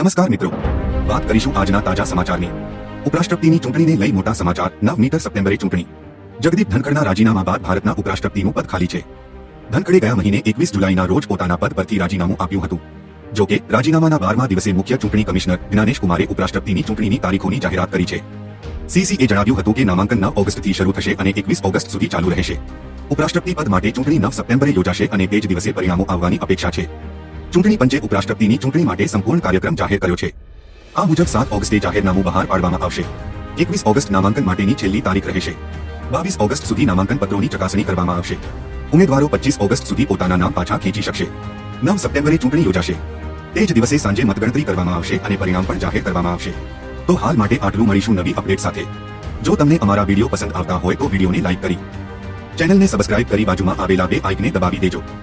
નમસ્કાર મિત્રો, વાત કરીશું આજના તાજા સમાચારની। ઉપરાષ્ટ્રપતિની ચૂંટણીને લઈ મોટા સમાચાર। 9 સપ્ટેમ્બરે ચૂંટણી। જગદીપ ધનખડના રાજીનામા બાદ ભારતના ઉપરાષ્ટ્રપતિનું પદ ખાલી છે। ધનખડે ગયા મહિને 21 જુલાઈના રોજ પોતાના પદ પરથી રાજીનામું આપ્યું હતું। જો કે રાજીનામાના 12મા દિવસે મુખ્ય ચૂંટણી કમિશનર જ્ઞાનેશ કુમારે ઉપરાષ્ટ્રપતિની ચૂંટણીની તારીખોની જાહેરાત કરી છે। સીસીએ જણાવ્યું હતું કે નામાંકન 9 ઓગસ્ટથી શરૂ થશે અને 21 ઓગસ્ટ સુધી ચાલુ રહેશે। ઉપરાષ્ટ્રપતિ પદ માટે ચૂંટણી 9 સપ્ટેમ્બરે યોજાશે અને તે જ દિવસે પરિણામો આવવાની અપેક્ષા છે। ચૂંટણી પંચે ઉપરાષ્ટ્રપતિની ચૂંટણી માટે સંપૂર્ણ કાર્યક્રમ જાહેર કર્યો છે। આ મુજબ 7 ઓગસ્ટે જાહેરનામું બહાર પાડવામાં આવશે। 21 ઓગસ્ટ નામાંકન માટેની છેલ્લી તારીખ રહેશે। 22 ઓગસ્ટ સુધી નામાંકન પત્રોની ચકાસણી કરવામાં આવશે। ઉમેદવારો 25 ઓગસ્ટ સુધી પોતાના નામ પાછા ખેંચી શકશે। 9 સપ્ટેમ્બરે ચૂંટણી યોજાશે। તે જ દિવસે સાંજે મતગણતરી કરવામાં આવશે અને પરિણામ પણ જાહેર કરવામાં આવશે। તો હાલ માટે આટલું, મળીશું નવી અપડેટ સાથે। જો તમને અમારા વિડીયો પસંદ આવતા હોય તો વિડીયોને લાઈક કરી, ચેનલને સબસ્ક્રાઇબ કરી બાજુમાં આવેલા બે આઇકને દબાવી દેજો।